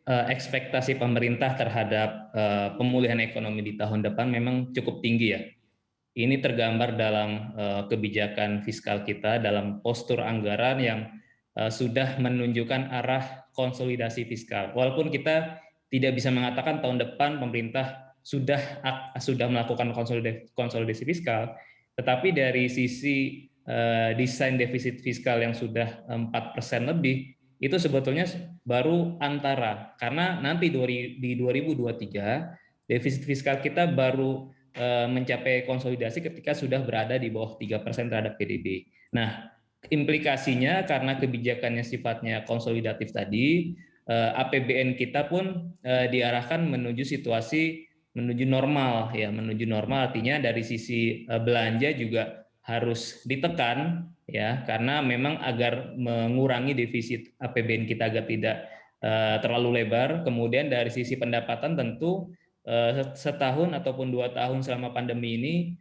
ekspektasi pemerintah terhadap pemulihan ekonomi di tahun depan memang cukup tinggi ya. Ini tergambar dalam kebijakan fiskal kita, dalam postur anggaran yang sudah menunjukkan arah konsolidasi fiskal. Walaupun kita tidak bisa mengatakan tahun depan pemerintah sudah melakukan konsolidasi fiskal, tetapi dari sisi desain defisit fiskal yang sudah 4% lebih, itu sebetulnya baru antara, karena nanti di 2023 defisit fiskal kita baru mencapai konsolidasi ketika sudah berada di bawah 3% terhadap PDB. Nah, implikasinya karena kebijakannya sifatnya konsolidatif tadi, APBN kita pun diarahkan menuju normal ya, menuju normal artinya dari sisi belanja juga harus ditekan ya, karena memang agar mengurangi defisit APBN kita agar tidak terlalu lebar. Kemudian dari sisi pendapatan tentu setahun ataupun 2 tahun selama pandemi ini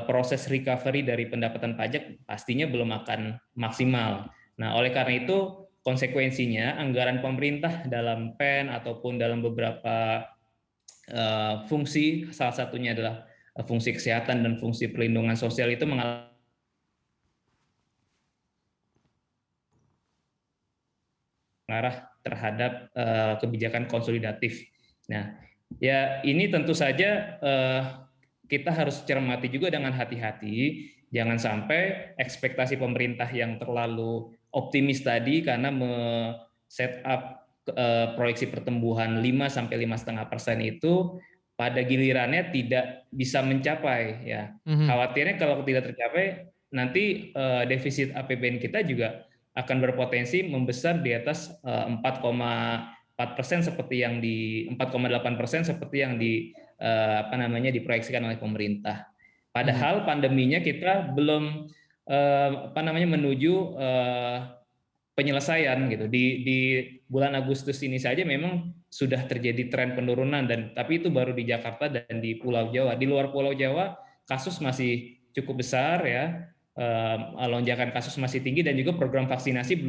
proses recovery dari pendapatan pajak pastinya belum akan maksimal. Nah, oleh karena itu konsekuensinya anggaran pemerintah dalam PEN ataupun dalam beberapa fungsi, salah satunya adalah fungsi kesehatan dan fungsi perlindungan sosial itu mengalami mengarah terhadap kebijakan konsolidatif. Nah, ya ini tentu saja kita harus cermati juga dengan hati-hati, jangan sampai ekspektasi pemerintah yang terlalu optimis tadi karena set up proyeksi pertumbuhan 5-5,5% itu pada gilirannya tidak bisa mencapai ya. Khawatirnya kalau tidak tercapai nanti defisit APBN kita juga akan berpotensi membesar di atas 4,4% seperti yang di 4,8% seperti yang diproyeksikan oleh pemerintah. Padahal pandeminya kita belum menuju penyelesaian gitu. Di bulan Agustus ini saja memang sudah terjadi tren penurunan tapi itu baru di Jakarta dan di Pulau Jawa. Di luar Pulau Jawa kasus masih cukup besar ya. Lonjakan kasus masih tinggi dan juga program vaksinasi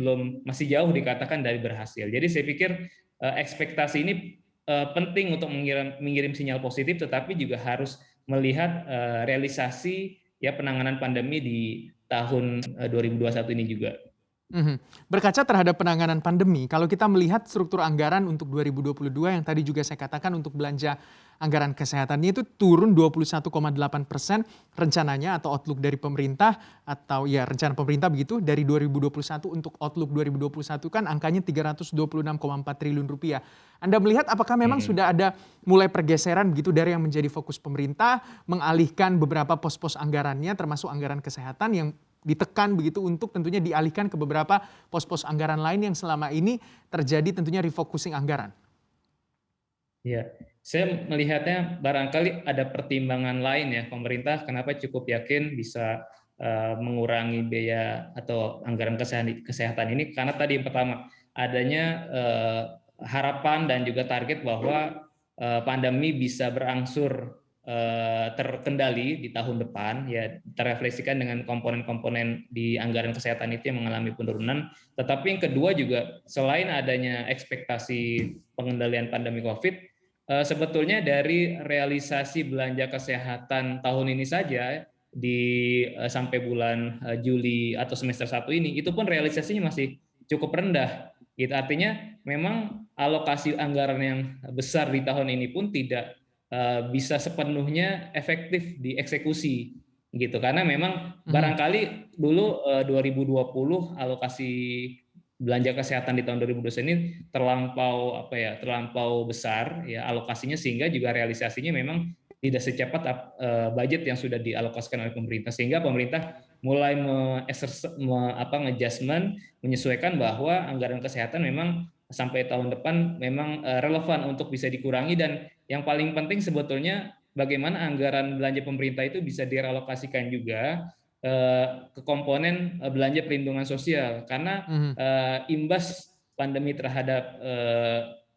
masih jauh dikatakan dari berhasil. Jadi saya pikir ekspektasi ini penting untuk mengirim sinyal positif, tetapi juga harus melihat realisasi ya penanganan pandemi di tahun 2021 ini juga. Berkaca terhadad penanganan pandemi, kalau kita melihat struktur anggaran untuk 2022 yang tadi juga saya katakan untuk belanja anggaran kesehatannya itu turun 21,8% rencananya atau outlook dari pemerintah atau ya rencana pemerintah begitu dari 2021 untuk outlook 2021 kan angkanya 326,4 triliun rupiah. Anda melihat apakah memang sudah ada mulai pergeseran begitu dari yang menjadi fokus pemerintah mengalihkan beberapa pos-pos anggarannya termasuk anggaran kesehatan yang ditekan begitu untuk tentunya dialihkan ke beberapa pos-pos anggaran lain yang selama ini terjadi tentunya refocusing anggaran? Ya, saya melihatnya barangkali ada pertimbangan lain ya pemerintah kenapa cukup yakin bisa mengurangi biaya atau anggaran kesehatan ini karena tadi yang pertama adanya harapan dan juga target bahwa pandemi bisa berangsur terkendali di tahun depan ya, terefleksikan dengan komponen-komponen di anggaran kesehatan itu yang mengalami penurunan. Tetapi yang kedua juga selain adanya ekspektasi pengendalian pandemi Covid, sebetulnya dari realisasi belanja kesehatan tahun ini saja sampai bulan Juli atau semester 1 ini itu pun realisasinya masih cukup rendah. Gitu. Artinya memang alokasi anggaran yang besar di tahun ini pun tidak bisa sepenuhnya efektif dieksekusi gitu karena memang barangkali dulu 2020 alokasi belanja kesehatan di tahun 2020 ini terlampau besar ya alokasinya sehingga juga realisasinya memang tidak secepat budget yang sudah dialokasikan oleh pemerintah sehingga pemerintah mulai adjustment menyesuaikan bahwa anggaran kesehatan memang sampai tahun depan memang relevan untuk bisa dikurangi dan yang paling penting sebetulnya bagaimana anggaran belanja pemerintah itu bisa direlokasikan juga ke komponen belanja perlindungan sosial karena imbas pandemi terhadap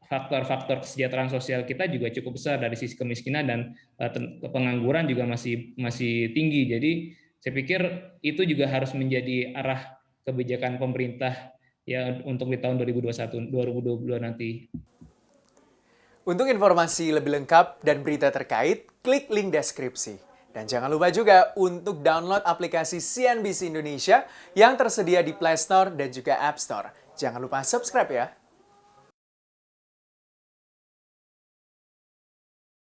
faktor-faktor kesejahteraan sosial kita juga cukup besar dari sisi kemiskinan dan pengangguran juga masih tinggi. Jadi saya pikir itu juga harus menjadi arah kebijakan pemerintah ya untuk di tahun 2021 2022 nanti. Untuk informasi lebih lengkap dan berita terkait, klik link deskripsi. Dan jangan lupa juga untuk download aplikasi CNBC Indonesia yang tersedia di Play Store dan juga App Store. Jangan lupa subscribe ya.